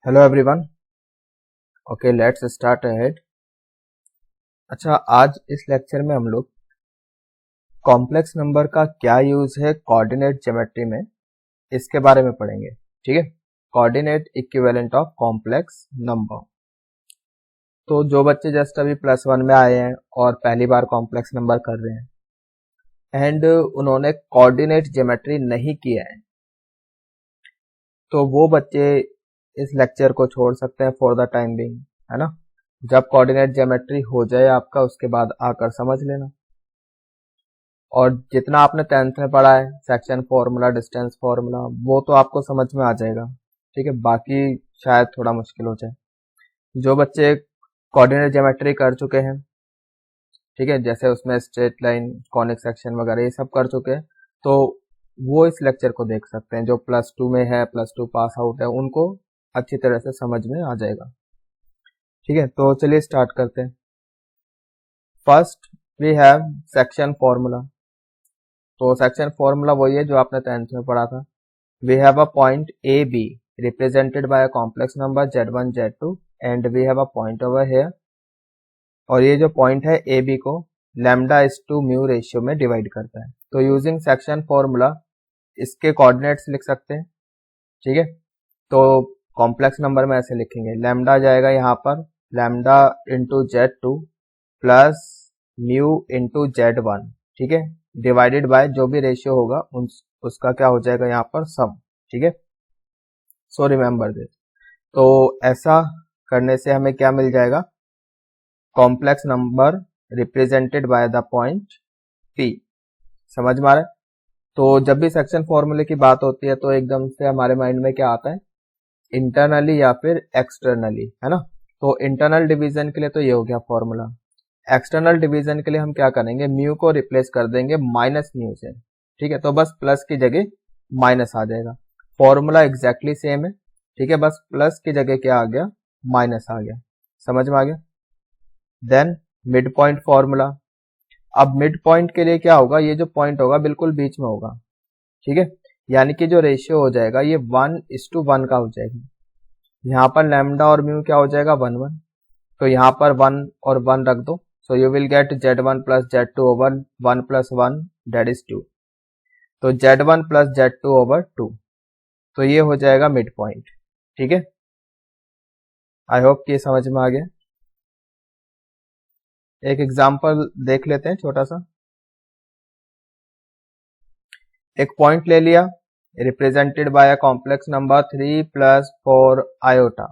Hello everyone. Okay, let's start ahead. अच्छा, आज इस लेक्चर में हम लोग कॉम्प्लेक्स नंबर का क्या यूज है कोऑर्डिनेट ज्योमेट्री में, इसके बारे में पढ़ेंगे। ठीक है, coordinate equivalent of complex number. तो जो बच्चे जस्ट अभी +1 में आए हैं और पहली बार कॉम्प्लेक्स नंबर कर रहे हैं एंड उन्होंने कोऑर्डिनेट ज्योमेट्री नहीं किया है, तो वो बच्चे इस लेक्चर को छोड़ सकते हैं फॉर द टाइम बिंग, है ना। जब कोऑर्डिनेट ज्योमेट्री हो जाए आपका, उसके बाद आकर समझ लेना। और जितना आपने 10th में पढ़ा है, सेक्शन फॉर्मूला, डिस्टेंस फॉर्मूला, वो तो आपको समझ में आ जाएगा। ठीक है, बाकी शायद थोड़ा मुश्किल हो जाए। जो बच्चे कोऑर्डिनेट ज्योमेट्री कर चुके हैं, ठीक है, जैसे उसमें स्ट्रेट लाइन, कॉनिक सेक्शन वगैरह ये सब कर चुके हैं, तो वो इस लेक्चर को देख सकते हैं। जो +2 में है, +2 पास आउट है, उनको अच्छी तरह से समझ में आ जाएगा। ठीक है, तो चलिए स्टार्ट करते हैं। First we have section formula. तो सेक्शन फॉर्मूला वही है जो आपने 10th में पढ़ा था। We have a point A B represented by a complex number Z1 Z2 and we have a point over here. और ये जो पॉइंट है ए बी को λ/μ रेशियो में डिवाइड करता है। तो यूजिंग सेक्शन फॉर्मूला इसके कोऑर्डिनेट्स लिख सकते हैं। ठीक है, तो कॉम्प्लेक्स नंबर में ऐसे लिखेंगे, लैम्डा जाएगा यहाँ पर λ/Z2 प्लस μ/Z1। ठीक है, डिवाइडेड बाय जो भी रेशियो होगा उसका क्या हो जाएगा यहाँ पर सम। ठीक है, सो रिमेंबर दिस। तो ऐसा करने से हमें क्या मिल जाएगा, complex number represented by the point P। समझ में आ रहा है। तो जब भी सेक्शन फॉर्मूले की बात होती है तो एकदम से हमारे माइंड में क्या आता है, इंटरनली या फिर एक्सटर्नली, है ना। तो इंटरनल डिवीजन के लिए तो ये हो गया फॉर्मूला। एक्सटर्नल डिवीजन के लिए हम क्या करेंगे, म्यू को रिप्लेस कर देंगे माइनस म्यू से। ठीक है, तो बस प्लस की जगह माइनस आ जाएगा। फॉर्मूला एग्जैक्टली सेम है। ठीक है, बस प्लस की जगह क्या आ गया, माइनस आ गया। समझ में आ गया। Then mid point formula. अब मिड पॉइंट के लिए क्या होगा, ये जो पॉइंट होगा बिल्कुल बीच में होगा। ठीक है, यानी कि जो रेशियो हो जाएगा ये 1:1 का हो जाएगा। यहाँ पर लैम्डा और म्यू क्या हो जाएगा, 1:1। तो यहाँ पर 1 और 1 रख दो। So you will get Z1 + Z2 over 1 + 1 that is 2। तो Z1 + Z2 ओवर 2। तो ये हो जाएगा मिड पॉइंट। ठीक है, आई होप कि समझ में आ गया। एक एग्जांपल देख लेते हैं छोटा सा। एक पॉइंट ले लिया represented by a complex number 3 + 4 iota,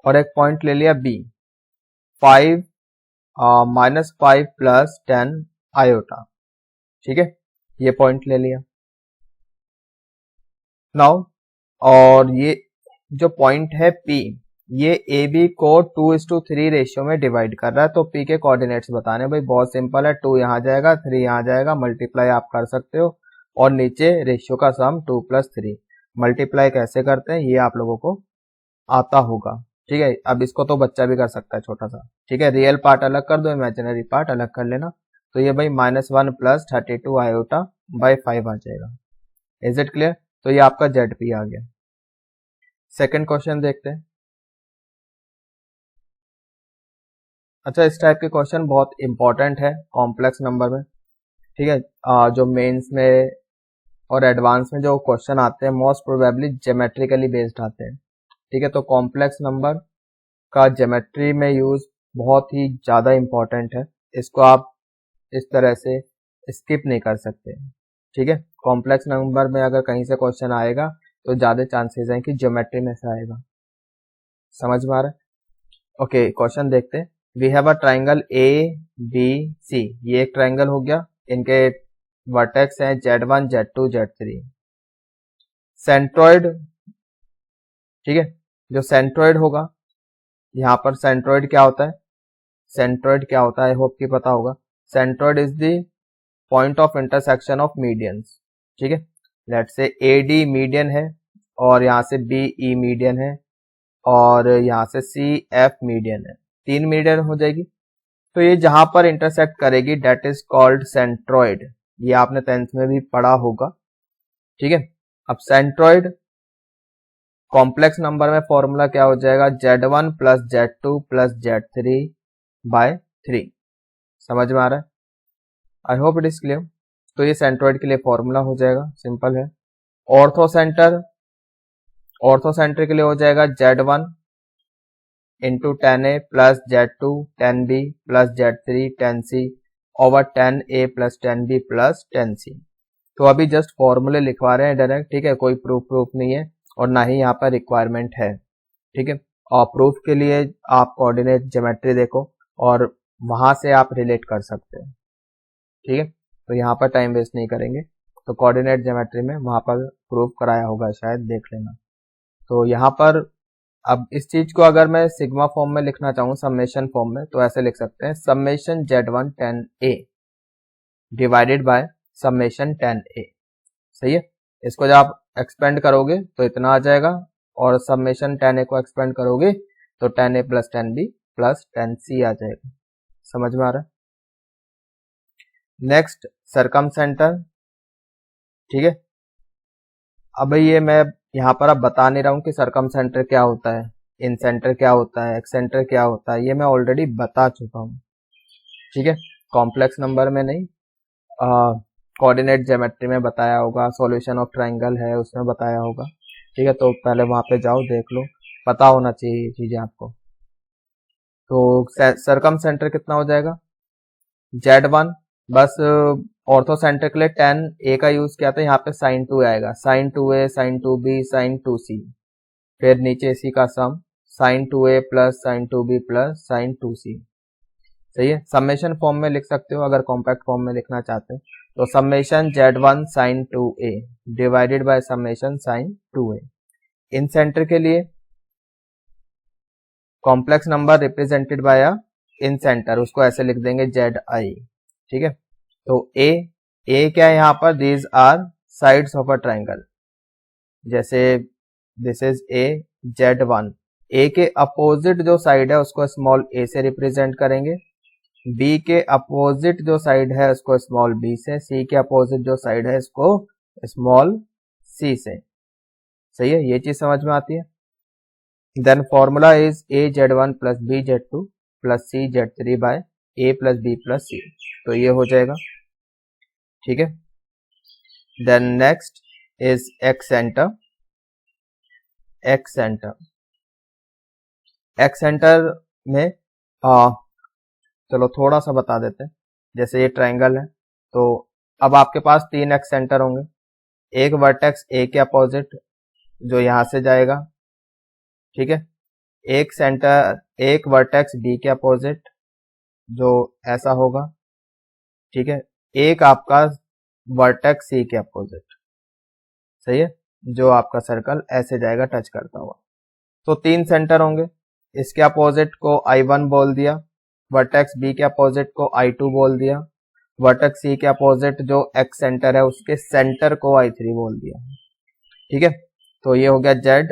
और एक पॉइंट ले लिया B 5 -5 + 10 आयोटा। ठीक है, ये पॉइंट ले लिया नाउ। और ये जो पॉइंट है P, ये AB को 2:3 रेशियो में डिवाइड कर रहा है। तो P के कोऑर्डिनेट्स बताने, भाई बहुत सिंपल है, 2 यहाँ जाएगा, 3 यहाँ जाएगा, मल्टीप्लाई आप कर सकते हो, और नीचे रेशियो का सम 2 + 3। मल्टीप्लाई कैसे करते हैं ये आप लोगों को आता होगा। ठीक है, अब इसको तो बच्चा भी कर सकता है छोटा सा। ठीक है, रियल पार्ट अलग कर दो, इमेजिनरी पार्ट अलग कर लेना। तो ये भाई -1 + 32 आयोटा बाई 5 आ जाएगा। Is it clear. तो ये आपका ZP आ गया। सेकंड क्वेश्चन देखते हैं। अच्छा, इस टाइप के क्वेश्चन बहुत इंपॉर्टेंट है कॉम्प्लेक्स नंबर में। ठीक है, जो मेंस में और एडवांस में जो क्वेश्चन आते हैं मोस्ट प्रोबेबली ज्योमेट्रिकली बेस्ड आते हैं। ठीक है, तो कॉम्प्लेक्स नंबर का ज्योमेट्री में यूज बहुत ही ज़्यादा इंपॉर्टेंट है। इसको आप इस तरह से स्किप नहीं कर सकते। ठीक है, कॉम्प्लेक्स नंबर में अगर कहीं से क्वेश्चन आएगा तो ज़्यादा चांसेस हैं कि ज्योमेट्री में से आएगा। समझ में आ रहा है। ओके, क्वेश्चन देखते हैं। We have a triangle ABC। ये एक ट्राइंगल हो गया, इनके वर्टेक्स हैं Z1 Z2 Z3। सेंट्रॉइड, ठीक है, जो सेंट्रॉइड होगा, यहाँ पर सेंट्रॉइड क्या होता है, सेंट्रॉइड क्या होता है आई होप कि पता होगा। Centroid is the point of intersection of medians. ठीक है, लेट्स से AD मीडियन है, और यहाँ से BE मीडियन है, और यहाँ से CF मीडियन है। 3 मीडियन हो जाएगी। तो ये जहां पर इंटरसेक्ट करेगी डेट इज कॉल्ड सेंट्रॉइड। ये आपने 10th में भी पढ़ा होगा। ठीक है, अब सेंट्रॉइड कॉम्प्लेक्स नंबर में फॉर्मूला क्या हो जाएगा, Z1 plus Z2 plus Z3 bye 3। समझ में आ रहा है? I hope it is clear. तो ये सेंट्रोइड के लिए फॉर्मूला हो जाएगा, सिंपल है। ऑर्थो सेंटर के लिए हो जाएगा Z1 into 10A plus Z2 10B plus Z3 10C over 10A plus 10B plus 10C। तो अभी जस्ट फॉर्मूले लिखवा रहे हैं डायरेक्ट, ठीक है, कोई प्रूफ नहीं है और ना ही यहाँ पर रिक्वायरमेंट है, ठीक है। और प्रूफ के लिए आप कोऑर्डिनेट ज्योमेट्री देखो और वहां से आप रिलेट कर सकते हैं, ठीक है। तो यहाँ पर टाइम वेस्ट नहीं करेंगे, तो कोऑर्डिनेट ज्योमेट्री में वहां पर प्रूफ कराया होगा, शायद देख लेना। तो यहाँ पर अब इस चीज को अगर मैं सिग्मा फॉर्म में लिखना चाहूँ, समेशन फॉर्म में, तो ऐसे लिख सकते हैं, summation Z1 10A divided by summation 10A। सही है। इसको जब आप एक्सपेंड करोगे तो इतना आ जाएगा, और समेशन 10A को एक्सपेंड करोगे तो 10A plus 10B plus 10C आ जाएगा। समझ में आ रहा है? नेक्स्ट सरकम सेंटर, ठीक है। अब ये मैं यहाँ पर अब बता नहीं रहा हूँ कि सरकम सेंटर क्या होता है, इन सेंटर क्या होता है, एक्स सेंटर क्या होता है, ये मैं ऑलरेडी बता चुका हूँ, ठीक है। कॉम्प्लेक्स नंबर में नहीं, कोऑर्डिनेट ज्योमेट्री में बताया होगा, सॉल्यूशन ऑफ ट्रायंगल है उसमें बताया होगा, ठीक है। तो पहले वहां पे जाओ, देख लो, पता होना चाहिए ये चीजें आपको। तो सरकम सेंटर कितना हो जाएगा, Z1 बस ऑर्थो सेंटर के लिए 10A का यूज किया था, यहाँ पे sin 2 आएगा, sin 2A sin 2B sin 2C, फिर नीचे इसी का सम sin 2A plus sin 2B plus sin 2C। सही है। समेशन फॉर्म में लिख सकते हो अगर कॉम्पैक्ट फॉर्म में लिखना चाहते हैं, तो summation Z1 sin 2A divided by summation sin 2A। In centre के लिए complex number represented by in centre, उसको ऐसे लिख देंगे ZI, ठीक है। तो A क्या है यहाँ पर, these are sides of a triangle, जैसे this is A, Z1, A के अपोजिट जो साइड है उसको स्मॉल a से रिप्रेजेंट करेंगे, B के अपोजिट जो साइड है उसको स्मॉल b से, C के अपोजिट जो साइड है इसको स्मॉल c से। सही है, ये चीज समझ में आती है। Then formula is A Z1 plus B Z2 plus C Z3 by A plus B plus C। तो ये हो जाएगा, ठीक है। Then next is excentre. Excentre में चलो थोड़ा सा बता देते हैं। जैसे ये ट्रायंगल है, तो अब आपके पास 3 एक्स सेंटर होंगे, एक वर्टेक्स A के अपोजिट जो यहां से जाएगा, ठीक है, एक वर्टेक्स B के अपोजिट जो ऐसा होगा, ठीक है, एक आपका वर्टेक्स C के अपोजिट, सही है, जो आपका सर्कल ऐसे जाएगा टच करता हुआ। तो 3 सेंटर होंगे, इसके अपोजिट को I1 बोल दिया, वर्टेक्स B के अपोजिट को I2 बोल दिया, वर्टेक्स C के अपोजिट जो एक्स सेंटर है उसके सेंटर को I3 बोल दिया, ठीक है। तो ये हो गया Z,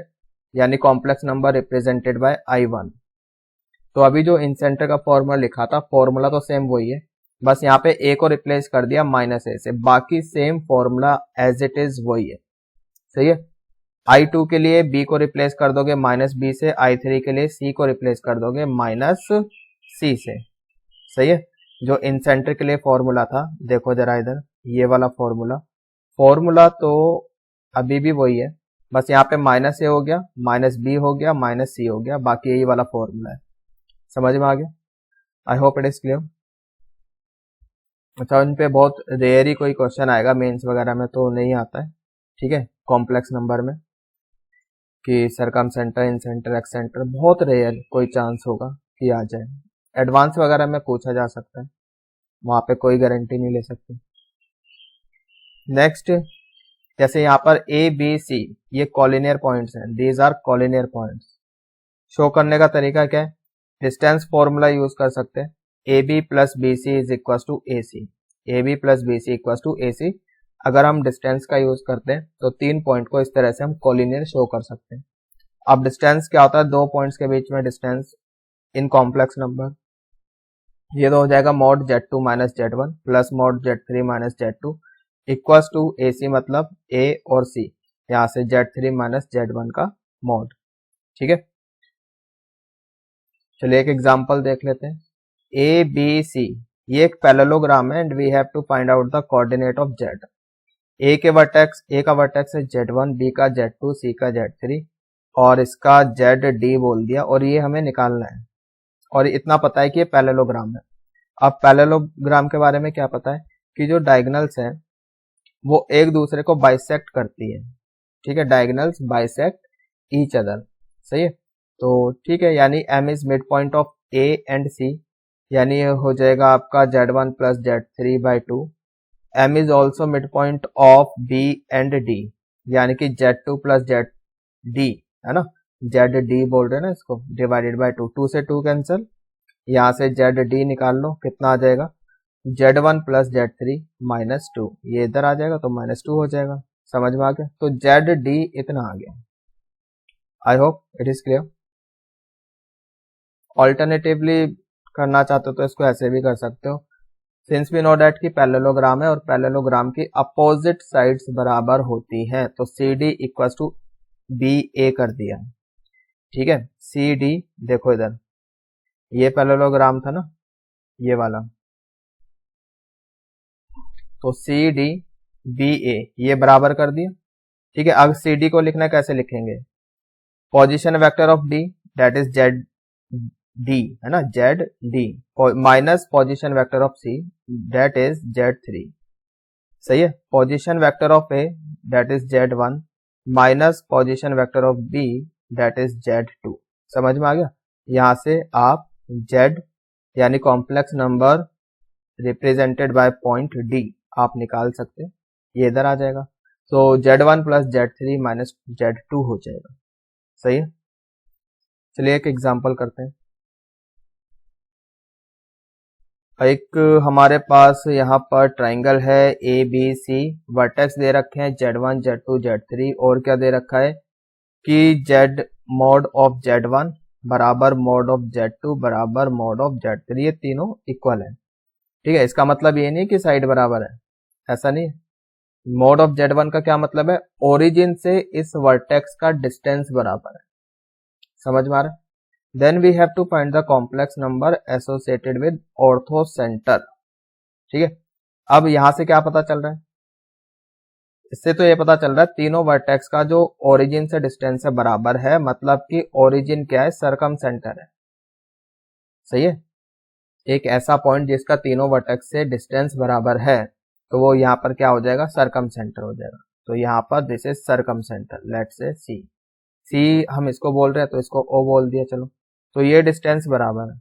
यानी complex number represented by I1। तो अभी जो इन सेंटर का फॉर्मूला लिखा था, फॉर्मूला तो सेम वही है, बस यहाँ पे A को रिप्लेस कर दिया -A से, बाकी same formula as it is वही है। सही है। I2 के लिए B को रिप्लेस कर दोगे -B से, I3 के लिए C को रिप्लेस कर दोगे -C से। सही है। जो इन सेंटर के लिए फॉर्मूला था, देखो जरा इधर, ये वाला फॉर्मूला तो अभी भी वही है, बस यहाँ पे -A हो गया, -B हो गया, -C हो गया, बाकी यही वाला फॉर्मूला है। समझ में आ गया? I hope it is clear. अच्छा, इन पे बहुत रेयर ही कोई क्वेश्चन आएगा, मेंस वगैरह में तो नहीं आता है, ठीक है। कॉम्प्लेक्स नंबर में कि सरकम सेंटर, इन सेंटर, एक्स सेंटर, बहुत रेयर कोई चांस होगा कि आ जाए। एडवांस वगैरह में पूछा जा सकता है, वहां पे कोई गारंटी नहीं ले सकते। नेक्स्ट, जैसे यहाँ पर A, B, C ये कॉलिनियर पॉइंट्स हैं, these are collinear points. Show करने का तरीका क्या है, डिस्टेंस फॉर्मूला यूज कर सकते हैं, AB plus BC is equal to AC, AB plus BC equal to AC। अगर हम डिस्टेंस का यूज करते हैं तो 3 पॉइंट को इस तरह से हम कॉलिनियर शो कर सकते हैं। अब डिस्टेंस क्या होता है, 2 पॉइंट्स के बीच में डिस्टेंस इन कॉम्प्लेक्स नंबर, ये तो हो जाएगा mod Z2 minus Z1 plus mod Z3 minus Z2 equals to AC, मतलब A और C, यहाँ से Z3 माइनस Z1 का मोड। ठीक है, चलिए एक एग्जांपल देख लेते हैं। ए बी सी ये एक पैरेललोग्राम है and we have to find out the coordinate of Z. A का वर्टेक्स है Z1, बी का Z2, सी का Z3 और इसका ZD बोल दिया और ये हमें निकालना है और इतना पता है कि ये पैरेललोग्राम है। अब पैरेललोग्राम के बारे में क्या पता है कि जो डायगोनल्स हैं वो एक दूसरे को बाइसेक्ट करती है। ठीक है, डायगोनल्स बाइसेक्ट ईच अदर। सही है, तो ठीक है, यानी M is mid point of A and C, यानी ये हो जाएगा आपका Z1 plus Z3/2। M is also mid point of B and D, यानी कि Z2 प्लस ZD है ना, ZD बोल रहे हैं ना इसको, डिवाइडेड बाय 2, 2 से 2 कैंसिल, यहाँ से ZD निकाल लो, कितना आ जाएगा Z1 प्लस Z3 माइनस 2, ये इधर आ जाएगा तो माइनस 2 हो जाएगा। समझ में आ गया, तो ZD इतना आ गया। I hope it is clear. Alternatively करना चाहते हो तो इसको ऐसे भी कर सकते हो, सिंस वी नो डैट कि पैरेललोग्राम है और पैरेललोग्राम की अपोजिट साइड्स बराबर होती हैं, तो CD इक्वल्स टू BA कर दिया। ठीक है, CD देखो इधर, ये पैरेललोग्राम था ना ये वाला, तो CD BA ये बराबर कर दिया। ठीक है, अब CD को लिखना कैसे लिखेंगे, position vector of D that is ZD है ना, ZD minus position vector of C that is Z3। सही है, position vector of A that is Z1 minus position vector of B that is Z2। समझ में आ गया, यहां से आप Z यानी complex number represented by point D आप निकाल सकते हैं, ये इधर आ जाएगा, तो Z1 plus Z3 minus Z2 हो जाएगा। सही है, चलिए एक एग्जांपल करते हैं। एक हमारे पास यहाँ पर ट्राइंगल है ABC, वर्टेक्स दे रखे हैं Z1, Z2, Z3 और क्या दे रखा है कि Z मॉड ऑफ Z1 बराबर मॉड ऑफ Z2 बराबर मॉड ऑफ Z3, ये तीनों इक्वल है। ठीक है, इसका मतलब ये नहीं कि साइड बराबर है, ऐसा नहीं है। मॉड ऑफ Z1 का क्या मतलब है, ओरिजिन से इस वर्टेक्स का डिस्टेंस बराबर है। समझ में आ रहा है, then we have to find the complex number associated with orthocentre. ठीक है, अब यहां से क्या पता चल रहा है, इससे तो ये पता चल रहा है तीनों वर्टेक्स का जो ओरिजिन से डिस्टेंस है बराबर है, मतलब कि ओरिजिन क्या है, सरकम सेंटर है। सही है, एक ऐसा पॉइंट जिसका तीनों वर्टेक्स से डिस्टेंस बराबर है, तो वो यहाँ पर क्या हो जाएगा, सरकम सेंटर हो जाएगा। तो यहाँ पर this is circumcentre, let's say C हम इसको बोल रहे हैं तो इसको O बोल दिया, चलो, तो ये डिस्टेंस बराबर है,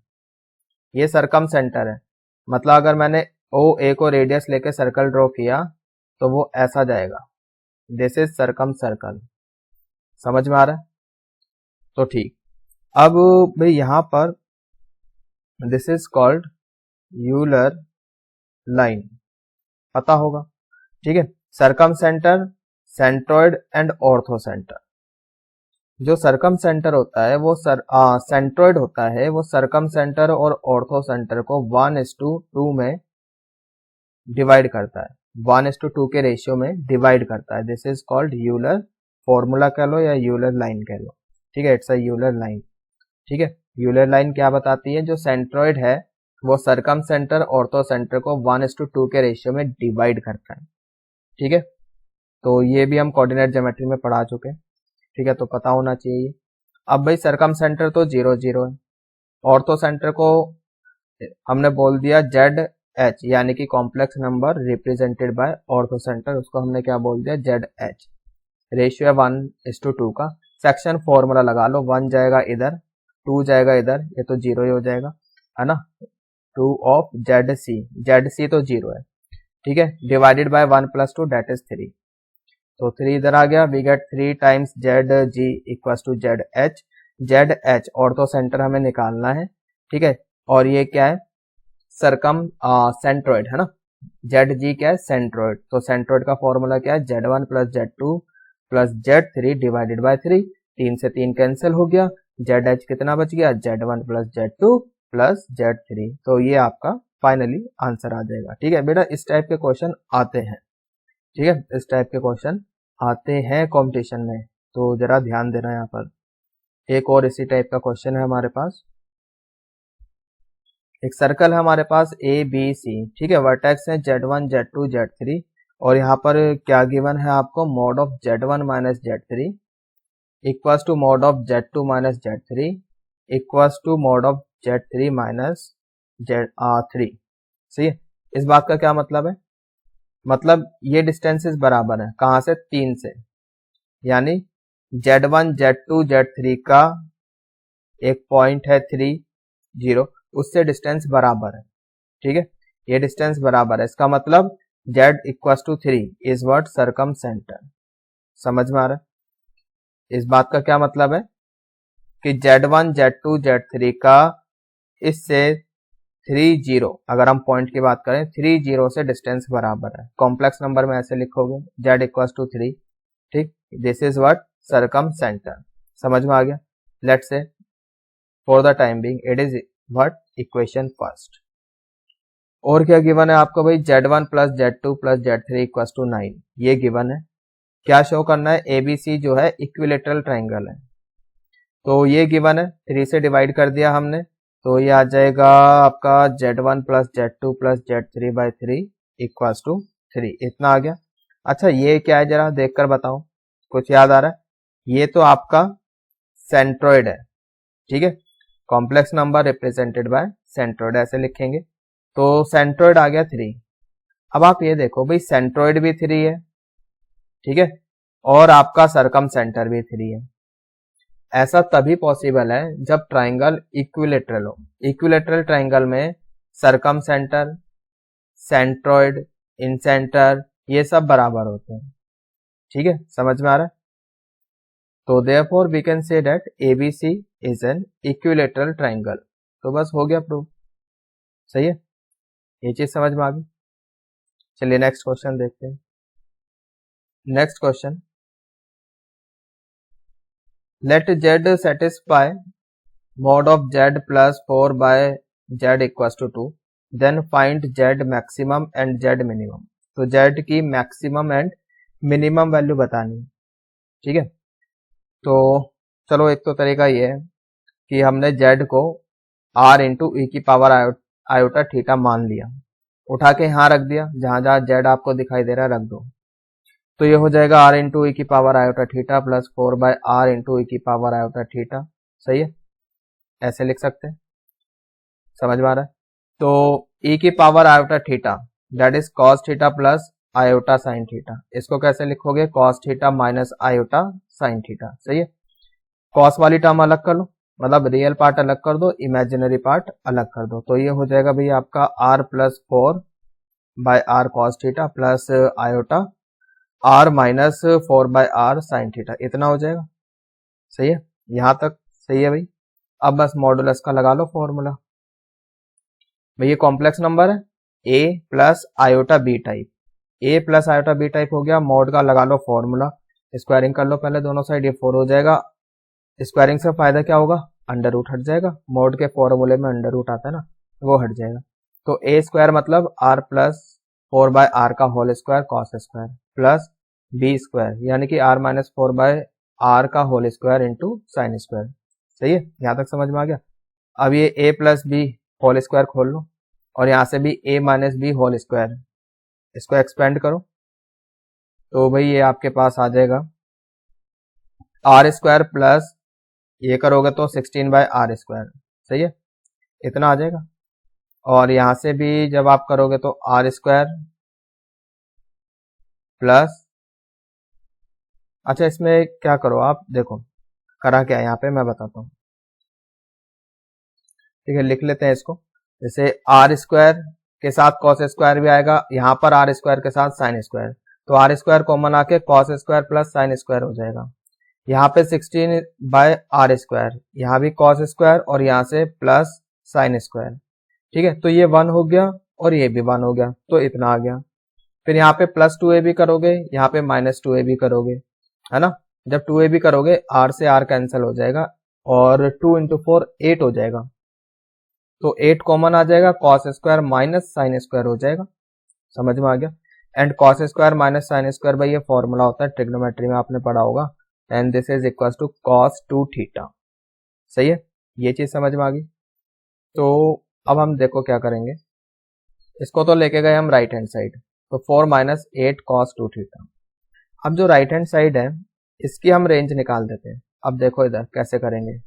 ये सरकम सेंटर है, मतलब अगर मैंने OA को रेडियस लेके सर्कल ड्रॉ किया तो वो ऐसा जाएगा, दिस इज सरकम सर्कल। समझ में आ रहा है, तो ठीक। अब भाई यहाँ पर this is called Euler line, पता होगा। ठीक है, circumcentre, centroid and orthocentre. जो सरकम सेंटर होता है वो सेंट्रोइड होता है, वो सरकम सेंटर और ऑर्थो सेंटर को 1:2 में डिवाइड करता है, 1:2 के रेशियो में डिवाइड करता है। This is called Euler formula कह लो या यूलर लाइन कह लो। ठीक है, इट्स अ यूलर लाइन। ठीक है, यूलर लाइन क्या बताती है, जो सेंट्रोइड है वो सरकम सेंटर ऑर्थो सेंटर को 1:2 के रेशियो में डिवाइड करता है। ठीक है, तो ये भी हम कोऑर्डिनेट ज्योमेट्री में पढ़ा चुके हैं। ठीक है, तो पता होना चाहिए। अब भाई सरकम सेंटर तो 0, 0 है, ऑर्थो सेंटर को हमने बोल दिया ZH, यानी कि complex number represented by ortho centre, उसको हमने क्या बोल दिया, ZH। रेशियो है 1:2 का, सेक्शन फॉर्मूला लगा लो, 1 जाएगा इधर, 2 जाएगा इधर, ये तो 0 ही हो जाएगा, है ना, 2 ऑफ ZC तो 0 है। ठीक है, डिवाइडेड बाय 1 + 2 दैट इज 3, तो 3 इधर आ गया, we get 3 times ZG equals to ZH orthocentre हमें निकालना है। ठीक है, और ये क्या है, सरकम सेंट्रोइड है ना, ZG क्या है, सेंट्रोइड, तो सेंट्रोइड का फॉर्मूला क्या है, Z1 + Z2 + Z3 divided by 3, 3 से 3 कैंसिल हो गया, ZH कितना बच गया, Z1 + Z2 + Z3, तो ये आपका फाइनली आंसर आ जाएगा। ठीक है बेटा, इस टाइप के क्वेश्चन आते हैं। ठीक है, इस टाइप के क्वेश्चन आते हैं कंपटीशन में। तो जरा ध्यान देना यहाँ पर। एक और इसी टाइप का क्वेश्चन है हमारे पास। एक सर्कल है हमारे पास ए बी सी, ठीक है, वर्टेक्स है Z1 Z2 Z3 और यहाँ पर क्या गिवन है आपको, mod of Z1 minus Z3 equals to mod of Z2 minus Z3 equals to mod of Z3 minus Z3। सही है। इस बात का क्या मतलब है, मतलब ये डिस्टेंसेस बराबर है, कहाँ से, 3 से, यानी Z1 Z2 Z3 का एक पॉइंट है 3 0, उससे डिस्टेंस बराबर है, ठीक है, ये डिस्टेंस बराबर है। इसका मतलब Z equals to 3 is what, circumcentre. समझ में आ रहा है। इस बात का क्या मतलब है कि Z1 Z2 Z3 का इससे 3 0, अगर हम पॉइंट की बात करें 3 0 से डिस्टेंस बराबर है। कॉम्प्लेक्स नंबर में ऐसे लिखोगे Z इक्वल्स टू 3, ठीक, this is what, circumcentre. समझ में आ गया। Let's say for the time being it is what, equation first. और क्या गिवन है आपको भाई, Z1 plus Z2 plus Z3 equals to 9, ये गिवन है। क्या शो करना है, ABC जो है इक्विलेटरल ट्राइंगल है, तो ये गिवन है, 3 से डिवाइड कर दिया हमने, तो ये आ जाएगा आपका Z1 plus Z2 plus Z3 by 3 equals to 3, इतना आ गया। अच्छा ये क्या है जरा देख कर बताओ, कुछ याद आ रहा है, ये तो आपका सेंट्रोइड है, ठीक है, complex number represented by centroid, ऐसे लिखेंगे। तो सेंट्रोइड आ गया 3। अब आप ये देखो भाई, सेंट्रोइड भी 3 है, ठीक है, और आपका सरकम सेंटर भी 3 है। ऐसा तभी पॉसिबल है जब ट्राइंगल इक्विलेटरल हो। इक्विलेटरल ट्राइंगल में सरकम सेंटर, सेंट्रोइड, इन सेंटर, ये सब बराबर होते हैं, ठीक है, समझ में आ रहा है। तो therefore we can say that ABC is an equilateral triangle। तो बस हो गया प्रूफ, सही है, ये चीज समझ में आ गई। चलिए नेक्स्ट क्वेश्चन देखते हैं। Next question, let Z satisfy mod of Z plus 4 by Z equals to 2, then find Z maximum and Z minimum। तो Z की मैक्सिमम एंड मिनिमम वैल्यू बतानी है, ठीक है। तो चलो एक तो तरीका ये है कि हमने Z को R इंटू ई की पावर आयोटा थीटा मान लिया, उठा के यहाँ रख दिया, जहां जहां Z आपको दिखाई दे रहा है रख दो, तो ये हो जाएगा R इंटू ई की power iota theta plus 4 by R into E की पावर आयोटा थीटा। सही है, ऐसे लिख सकते हैं, समझ में आ रहा है। तो ई की power iota theta that is cos theta plus iota sine theta, इसको कैसे लिखोगे, cos theta minus iota sine theta. सही है, कॉस वाली टर्म अलग कर लो, मतलब रियल पार्ट अलग कर दो, इमेजिनरी पार्ट अलग कर दो, तो ये हो जाएगा भाई आपका R plus 4 by R cos theta plus iota R minus 4 by R sine theta, इतना हो जाएगा। सही है, यहां तक सही है भाई। अब बस मॉडुलस का लगा लो फॉर्मूला। भाई ये कॉम्प्लेक्स नंबर है, A plus iota B type, A plus iota B type हो गया, मॉड का लगा लो फॉर्मूला, स्क्वायरिंग कर लो पहले दोनों साइड, ये 4 हो जाएगा। स्क्वायरिंग से फायदा क्या होगा, अंडर रूट हट जाएगा, मॉड के फॉर्मूले में अंडर रूट आता है ना, वो हट जाएगा। तो ए स्क्वायर मतलब R प्लस 4 बाय आर का whole square cos square plus B square यानी कि R माइनस 4 बाय आर का whole square into sine square. सही है, यहां तक समझ में आ गया। अब ये a plus B whole square खोल लो और यहां से भी a minus B whole square, इसको एक्सपेंड करो, तो भाई ये आपके पास आ जाएगा आर स्क्वायर प्लस ये करोगे तो 16 बाय आर स्क्वायर। सही है, इतना आ जाएगा। और यहां से भी जब आप करोगे तो आर स्क्वायर प्लस, अच्छा इसमें क्या करो आप देखो, करा क्या है यहाँ पे मैं बताता हूँ, ठीक है, लिख लेते हैं इसको। जैसे आर स्क्वायर के साथ कॉस स्क्वायर भी आएगा, यहाँ पर आर स्क्वायर के साथ साइन स्क्वायर, तो आर स्क्वायर कॉमन आके cos square plus sine square हो जाएगा। यहाँ पे 16 बाय आर स्क्वायर, यहाँ भी कॉस स्क्वायर और यहाँ से प्लस साइन स्क्वायर, ठीक है, तो ये 1 हो गया और ये भी 1 हो गया, तो इतना आ गया। फिर यहाँ पे प्लस 2ab करोगे, यहाँ पे माइनस 2ab करोगे, है ना, जब 2ab करोगे r से r कैंसिल हो जाएगा और 2 इंटू 4 8 हो जाएगा, तो 8 कॉमन आ जाएगा, cos square minus sine square हो जाएगा। समझ में आ गया। And cos square minus sine square भाई ये फॉर्मूला होता है ट्रिग्नोमेट्री में, आपने पढ़ा होगा, and this is equal to cos 2 theta. सही है, ये चीज समझ में आ गई। तो अब हम देखो क्या करेंगे, इसको तो लेके गए हम राइट हैंड साइड, तो 4 माइनस 8 कॉस 2 थीटा। अब जो राइट हैंड साइड है इसकी हम रेंज निकाल देते हैं। अब देखो इधर कैसे करेंगे,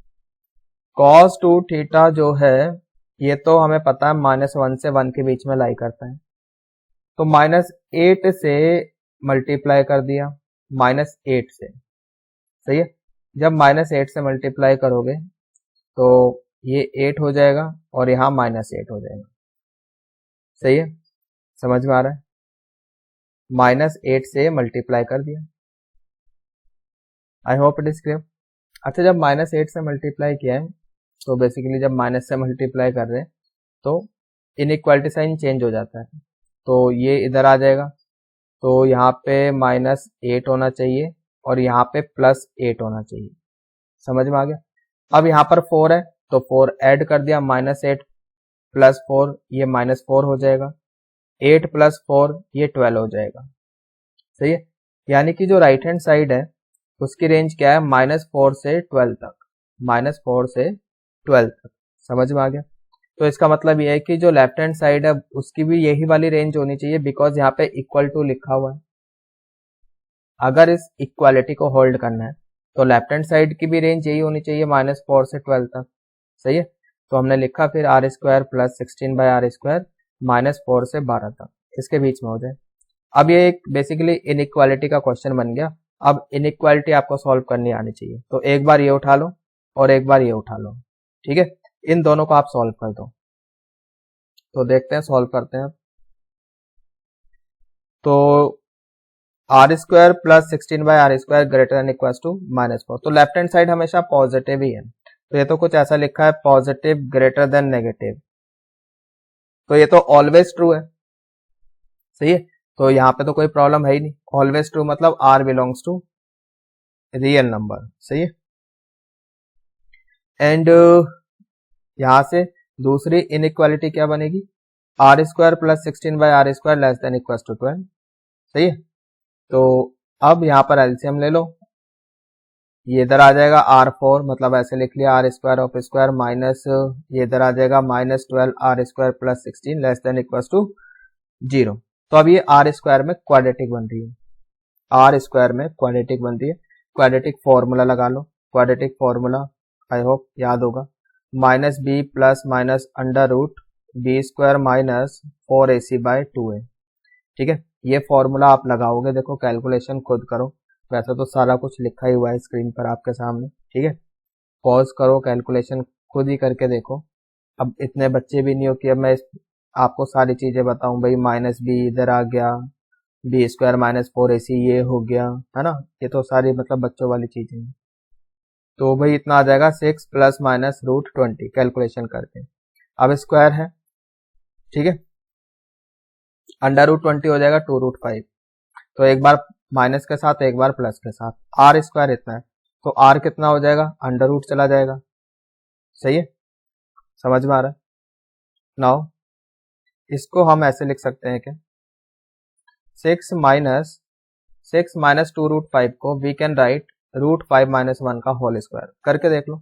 कॉस 2 थीटा जो है ये तो हमें पता है -1 से 1 के बीच में लाई करता है, तो -8 से मल्टीप्लाई कर दिया, -8 से। सही है, जब -8 से मल्टीप्लाई करोगे तो ये 8 हो जाएगा और यहाँ -8 हो जाएगा। सही है, समझ में आ रहा है, -8 से मल्टीप्लाई कर दिया। I hope it is clear. अच्छा, जब -8 से मल्टीप्लाई किया है तो बेसिकली जब माइनस से मल्टीप्लाई कर रहे हैं तो इनइक्वालिटी साइन चेंज हो जाता है, तो ये इधर आ जाएगा, तो यहाँ पे -8 होना चाहिए और यहाँ पे +8 होना चाहिए। समझ में आ गया। अब यहाँ पर 4 है तो 4 ऐड कर दिया, -8 + 4 ये -4 हो जाएगा, 8 + 4 ये 12 हो जाएगा। सही है, यानी कि जो राइट हैंड साइड है उसकी रेंज क्या है, -4 से 12 तक, -4 से 12 तक। समझ में आ गया। तो इसका मतलब ये है कि जो लेफ्ट हैंड साइड है उसकी भी यही वाली रेंज होनी चाहिए, बिकॉज यहाँ पे इक्वल टू लिखा हुआ है। अगर इस इक्वालिटी को होल्ड करना है तो लेफ्ट हैंड साइड की भी रेंज यही होनी चाहिए, -4 से 12 तक। सही है, तो हमने लिखा फिर r² + 16/r², -4 से 12 तक, इसके बीच में हो जाए। अब ये एक बेसिकली इनइक्वालिटी का क्वेश्चन बन गया। अब इनइक्वालिटी आपको सॉल्व करनी आनी चाहिए, तो एक बार ये उठा लो और एक बार ये उठा लो। ठीक है, इन दोनों को आप सॉल्व कर दो। तो देखते हैं, सॉल्व करते हैं। तो r² + 16/r² greater than equal to -4, तो लेफ्ट हैंड साइड हमेशा पॉजिटिव ही है, तो ये तो कुछ ऐसा लिखा है पॉजिटिव ग्रेटर देन नेगेटिव, तो ये तो ऑलवेज ट्रू है। सही है, तो यहाँ पे तो कोई प्रॉब्लम है ही नहीं, ऑलवेज ट्रू मतलब r belongs to real number. सही है, एंड यहां से दूसरी इनइक्वालिटी क्या बनेगी, r² + 16/r² less than equal to 12। सही है, तो अब यहाँ पर एलसीएम ले लो, ये इधर आ जाएगा r4, मतलब ऐसे लिख लिया r² ऑफ स्क्वायर माइनस ये इधर आ जाएगा -12r² + 16 less than equal to 0। तो अब ये r² में क्वाड्रेटिक बन रही है, r² में क्वाड्रेटिक बन रही है। क्वाड्रेटिक फॉर्मूला लगा लो, क्वाड्रेटिक फॉर्मूला आई होप याद होगा, -b + -√b² - 4ac/2a। ठीक है, ये फॉर्मूला आप लगाओगे, देखो कैलकुलेशन खुद करो, वैसे तो सारा कुछ लिखा ही हुआ है स्क्रीन पर आपके सामने। ठीक है, पॉज करो, कैलकुलेशन खुद ही करके देखो। अब इतने बच्चे भी नहीं हो कि अब मैं आपको सारी चीजें बताऊं, भाई -b इधर आ गया, b² - 4ac ये हो गया, है ना, ये तो सारी मतलब बच्चों वाली चीजें हैं। तो भाई इतना आ जाएगा 6 ± √20 कैलकुलेशन करके। अब स्क्वायर है, ठीक है, √20 हो जाएगा 2√5, तो एक बार माइनस के साथ एक बार प्लस के साथ, r² इतना है, तो r कितना हो जाएगा, √ चला जाएगा। सही है, समझ में आ रहा है। नाउ इसको हम ऐसे लिख सकते हैं कि 6 - 2√5 को वी कैन राइट √5 - 1 का होल स्क्वायर करके देख लो।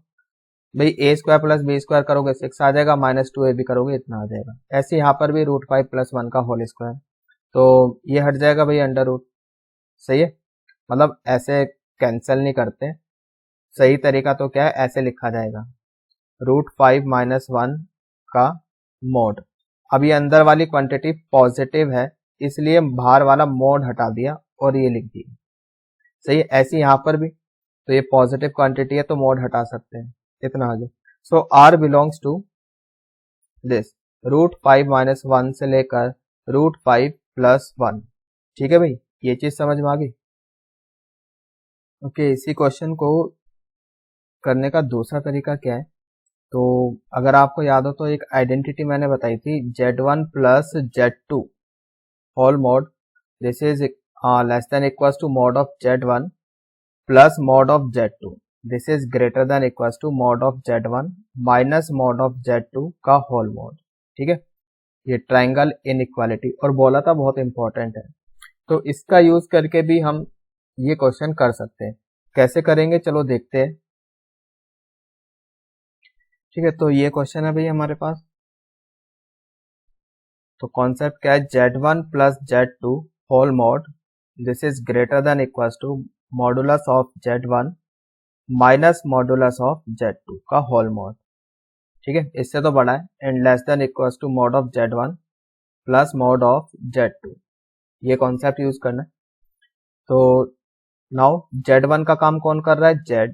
भाई a² + b² करोगे 6 आ जाएगा, -2ab करोगे इतना आ जाएगा। ऐसे यहाँ पर भी √5 + 1 का होल स्क्वायर, तो ये हट जाएगा भाई √ सही है, मतलब ऐसे कैंसिल नहीं करते, सही तरीका तो क्या है, ऐसे लिखा जाएगा √5 - 1 का मोड। अब ये अंदर वाली क्वांटिटी पॉजिटिव है इसलिए बाहर वाला मोड हटा दिया और ये लिख दिया। सही है, ऐसे यहाँ पर भी, तो ये पॉजिटिव क्वांटिटी है तो मोड हटा सकते हैं, इतना आगे। सो r बिलोंग्स टू दिस √5 - 1 से लेकर √5 + 1। ठीक है भाई, ये चीज समझ में आ गई। ओके, इसी क्वेश्चन को करने का दूसरा तरीका क्या है, तो अगर आपको याद हो तो एक आइडेंटिटी मैंने बताई थी, Z1 + Z2 whole mod, this is less than equal to mod of Z1 plus mod of Z2, this is greater than equal to mod of Z1 minus mod of Z2 का whole mode. ठीक है, ये triangle inequality और बोला था बहुत important है, तो इसका यूज करके भी हम ये क्वेश्चन कर सकते हैं। कैसे करेंगे चलो देखते हैं। ठीक है, तो ये क्वेश्चन है भाई हमारे पास। तो कॉन्सेप्ट क्या है, Z1 plus Z2 whole mod this is greater than equals to modulus of Z1 minus modulus of Z2 का होल मॉड। ठीक है, इससे तो बड़ा है, and less than equals to mod of Z1 plus mod of Z2। ये concept use करना है। तो नाउ Z1 का काम कौन कर रहा है, Z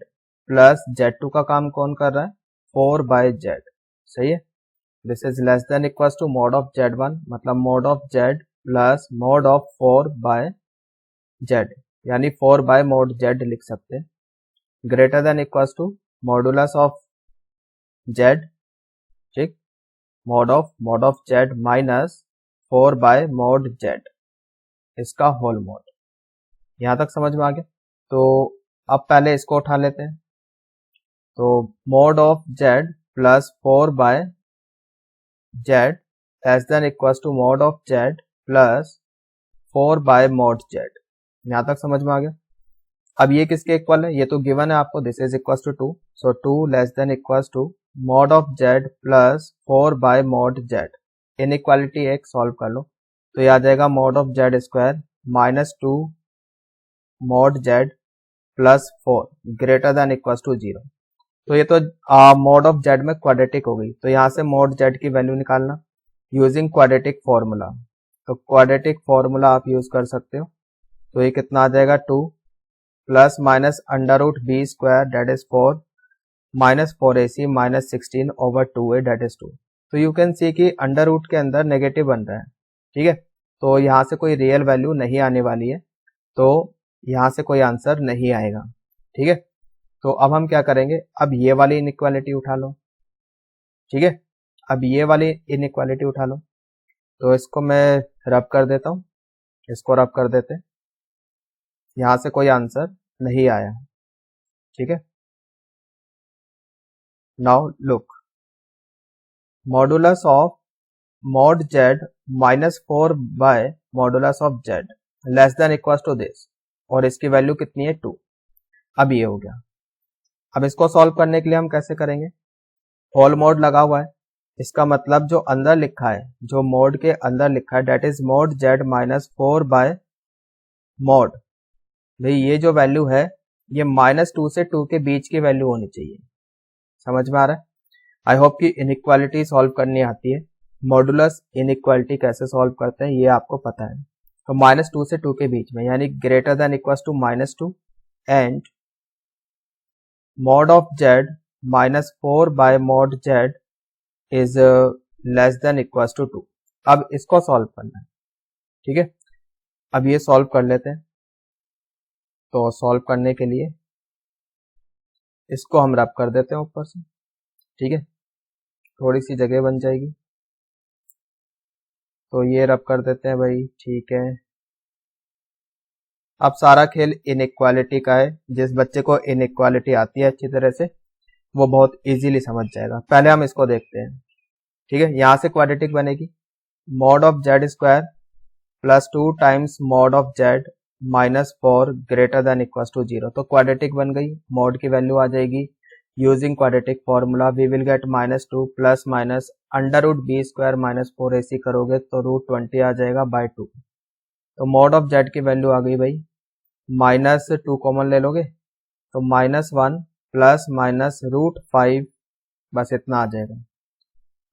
प्लस Z2 का काम कौन कर रहा है, 4/Z। सही है, this is less than equals to mod of Z1 मतलब mod of Z plus mod of 4/Z, यानी 4/मॉड Z लिख सकते हैं, greater than equals to modulus of Z। ठीक, मॉड ऑफ Z माइनस 4/मॉड Z, इसका होल मॉड। यहां तक समझ में आ गया। तो अब पहले इसको उठा लेते हैं। तो mod of Z plus 4/Z less than equals to mod of Z plus 4/मॉड Z। यहां तक समझ में आ गया। अब ये किसके इक्वल है, ये तो गिवन है आपको, this is equals to 2, so 2 less than equals to mod of Z plus 4/मॉड Z। इनइक्वालिटी एक सॉल्व कर लो, तो ये आ जाएगा mod of Z square minus 2 mod Z plus 4 greater than equals to 0। तो ये तो मॉड ऑफ Z में क्वाड्रेटिक हो गई, तो यहाँ से मॉड Z की वैल्यू निकालना यूजिंग क्वाड्रेटिक फॉर्मूला। तो क्वाड्रेटिक फॉर्मूला आप यूज कर सकते हो। तो ये कितना आ जाएगा, 2 plus minus under root B square that is 4 minus 4ac minus 16 over 2a that is 2। तो यू कैन सी कि अंडर रूट के अंदर नेगेटिव बन रहा है। ठीक है, तो यहाँ से कोई रियल वैल्यू नहीं आने वाली है, तो यहाँ से कोई आंसर नहीं आएगा। ठीक है, तो अब हम क्या करेंगे, अब ये वाली इनइक्वालिटी उठा लो। ठीक है, अब ये वाली इनइक्वालिटी उठा लो। तो इसको मैं रब कर देता हूं, इसको रब कर देते हैं, यहां से कोई आंसर नहीं आया। ठीक है, now look, modulus of mod Z minus 4/मॉडुलस of Z less than equals to this, और इसकी वैल्यू कितनी है, 2। अब ये हो गया। अब इसको सॉल्व करने के लिए हम कैसे करेंगे, होल मॉड लगा हुआ है, इसका मतलब जो अंदर लिखा है, जो मॉड के अंदर लिखा है that is mod Z minus 4/मॉड। भाई ये जो वैल्यू है ये -2 से 2 के बीच की वैल्यू होनी चाहिए। समझ में आ रहा है। आई होप कि इनइक्वालिटी सॉल्व करनी आती है। मॉडुलस इनइक्वालिटी कैसे सॉल्व करते हैं ये आपको पता है। तो -2 से 2 के बीच में, यानी greater than equals to -2 and mod of Z minus 4/मॉड Z is less than equals to 2। अब इसको सॉल्व करना है। ठीक है, अब ये सॉल्व कर लेते हैं। तो सॉल्व करने के लिए इसको हम रब कर देते हैं ऊपर से। ठीक है, थोड़ी सी जगह बन जाएगी, तो ये रब कर देते हैं भाई। ठीक है, अब सारा खेल इनइक्वालिटी का है। जिस बच्चे को इनइक्वालिटी आती है अच्छी तरह से, वो बहुत इजीली समझ जाएगा। पहले हम इसको देखते हैं। ठीक है, यहां से क्वाड्रेटिक बनेगी, mod of Z square plus 2 times mod of Z minus 4 greater than equals to 0। तो क्वाड्रेटिक बन गई, मॉड की वैल्यू आ जाएगी using quadratic formula, we will get -2 plus minus under root B square minus 4ac करोगे तो √20 आ जाएगा बाय 2। तो मॉड ऑफ Z की वैल्यू आ गई भाई, -2 कॉमन ले लोगे तो -1 प्लस माइनस √5, बस इतना आ जाएगा।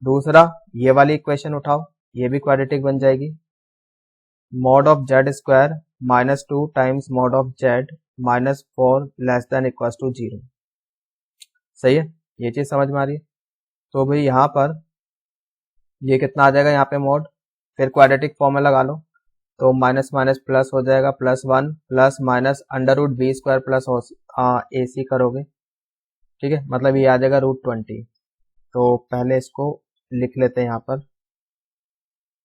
दूसरा ये वाली इक्वेशन उठाओ, ये भी क्वाड्रेटिक बन जाएगी, mod of Z square -2 times mod of Z minus 4 less than equals to 0। सही है, ये चीज समझ में आ रही है। तो भाई यहाँ पर ये कितना आ जाएगा, यहाँ पे मॉड, फिर क्वाड्रेटिक फॉर्म में लगा लो, तो माइनस माइनस प्लस हो जाएगा, +1 plus minus under root B square plus AC करोगे। ठीक है, मतलब ये आ जाएगा √20। तो पहले इसको लिख लेते हैं यहाँ पर।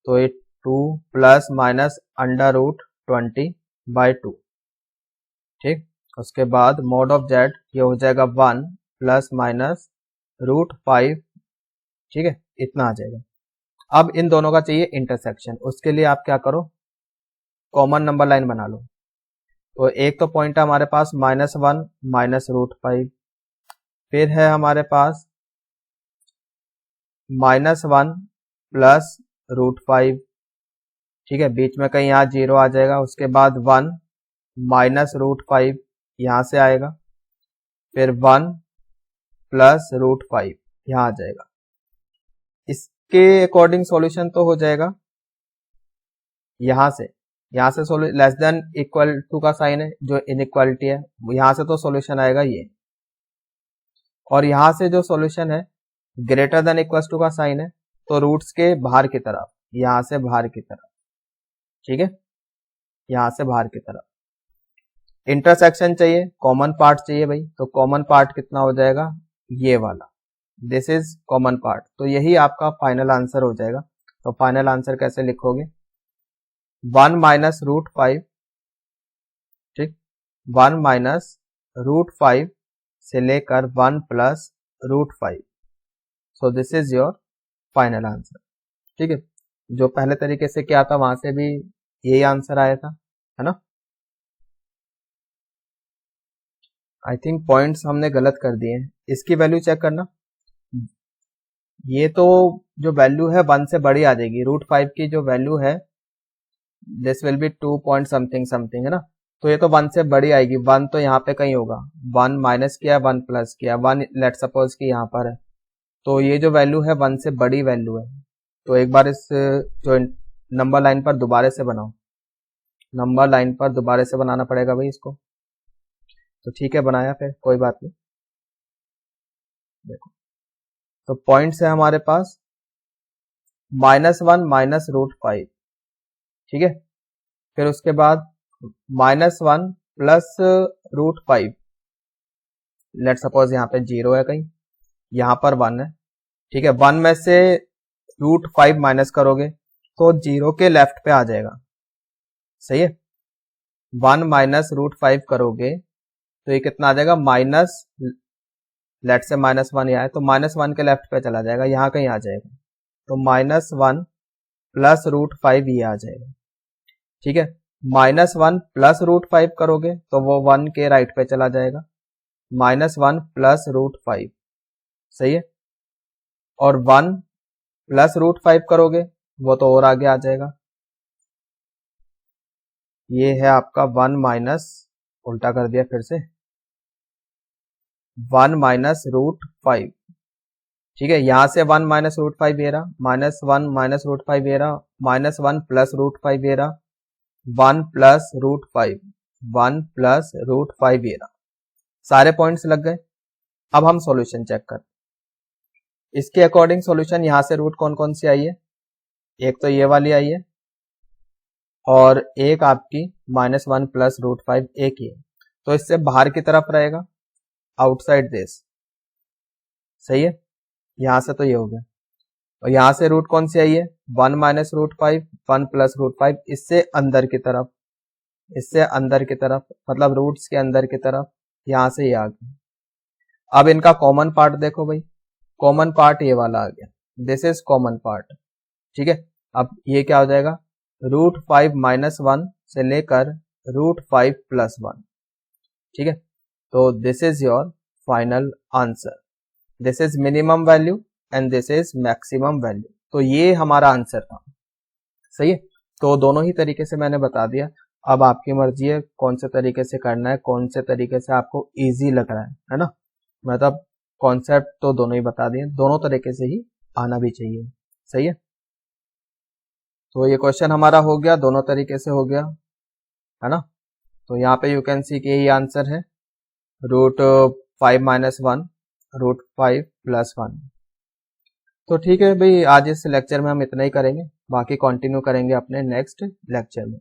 तो ये 2 प्लस माइनस अंडर रूट 20/2। ठीक, उसके बाद मॉड ऑफ Z ये हो जाएगा 1 प्लस माइनस √5। ठीक है, इतना आ जाएगा। अब इन दोनों का चाहिए इंटरसेक्शन, उसके लिए आप क्या करो, कॉमन नंबर लाइन बना लो। तो एक तो पॉइंट है हमारे पास -1 -√5, फिर है हमारे पास -1 +√5, ठीक है, बीच में कहीं यहाँ 0 आ जाएगा, उसके बाद 1 -√5 यहाँ से आएगा, फिर 1 +√5 यहाँ आ जाएगा। इसके अकॉर्डिंग सॉल्यूशन तो हो जाएगा यहाँ से लेस देन इक्वल टू का साइन है, जो इनइक्वालिटी है, यहाँ से तो सॉल्यूशन आएगा ये, और यहाँ से जो सॉल्यूशन है ग्रेटर देन इक्वल टू का साइन है, तो रूट्स के बाहर की तरफ, यहाँ से बाहर की तरफ, ठीक है, यहाँ से बाहर की तरफ। इंटरसेक्शन चाहिए, कॉमन पार्ट चाहिए भाई, तो कॉमन पार्ट कितना हो जाएगा, ये वाला, दिस इज कॉमन पार्ट, तो यही आपका फाइनल आंसर हो जाएगा। तो फाइनल आंसर कैसे लिखोगे, 1 -√5, ठीक, 1 -√5 से लेकर 1 +√5, so this is your final answer, ठीक है। जो पहले तरीके से किया था वहां से भी यही आंसर आया था, है ना। आई थिंक पॉइंट्स हमने गलत कर दिए हैं, इसकी वैल्यू चेक करना, ये तो जो वैल्यू है 1 से बड़ी आ जाएगी, √5 की जो वैल्यू है this will be 2 point something something, है ना, तो ये तो 1 से बड़ी आएगी, 1 तो यहाँ पे कहीं होगा, 1 माइनस किया 1 प्लस किया, 1 लेट सपोज कि यहाँ पर है, तो ये जो वैल्यू है 1 से बड़ी वैल्यू है। तो एक बार इस जो नंबर लाइन पर दोबारा से बनाओ, नंबर लाइन पर दोबारा से बनाना पड़ेगा भाई इसको, तो ठीक है बनाया, फिर कोई बात नहीं। देखो तो पॉइंट्स है हमारे पास -1 -√5, ठीक है, फिर उसके बाद -1 +√5, लेट सपोज यहाँ पे 0 है कहीं, यहाँ पर 1 है, ठीक है, 1 में से √5 माइनस करोगे तो 0 के लेफ्ट पे आ जाएगा, सही है, 1 -√5 करोगे तो ये कितना आ जाएगा, माइनस, लेट से -1 यहाँ है तो -1 के लेफ्ट पे चला जाएगा, यहाँ कहीं आ जाएगा, तो -1 +√5 ये आ जाएगा, ठीक है, -1 +√5 करोगे तो वो 1 के राइट पे चला जाएगा, -1 +√5, सही है, और 1 +√5 करोगे वो तो और आगे आ जाएगा, ये है आपका 1 माइनस, उल्टा कर दिया फिर से, 1 -√5, ठीक है, यहां से 1 -√5 ये रहा, -1 -√5 ये रहा, -1 +√5 ये रहा, 1 +√5, 1 +√5 ये रहा, सारे पॉइंट्स लग गए। अब हम सॉल्यूशन चेक कर, इसके अकॉर्डिंग सॉल्यूशन यहां से रूट कौन कौन सी आई है, एक तो ये वाली आई है, और एक आपकी -1 +√5 एक ही है, तो इससे बाहर की तरफ रहेगा, आउटसाइड दिस, सही है, यहां से तो ये हो गया, और यहां से रूट कौन सी आई है, 1 -√5 1 +√5, इससे अंदर की तरफ, इससे अंदर की तरफ, मतलब रूट्स के अंदर की तरफ, यहां से ये आ गया। अब इनका कॉमन पार्ट देखो भाई, कॉमन पार्ट ये वाला आ गया, दिस इज कॉमन पार्ट, ठीक है, अब ये क्या हो जाएगा, √5 -1 से लेकर √5 +1, ठीक है, तो this is your final answer, this is minimum value and this is maximum value, तो ये हमारा आंसर था, सही है। तो दोनों ही तरीके से मैंने बता दिया, अब आपकी मर्जी है कौन से तरीके से करना है, कौन से तरीके से आपको इजी लग रहा है ना, मतलब कॉन्सेप्ट तो दोनों ही बता दिए, दोनों तरीके से ही आना भी चाहिए, सही है। तो ये क्वेश्चन हमारा हो गया, दोनों तरीके से हो गया, है ना, तो यहाँ पे यू कैन सी के यही आंसर है, √5 -1 √5 +1। तो ठीक है भाई, आज इस लेक्चर में हम इतना ही करेंगे, बाकी कंटिन्यू करेंगे अपने नेक्स्ट लेक्चर में।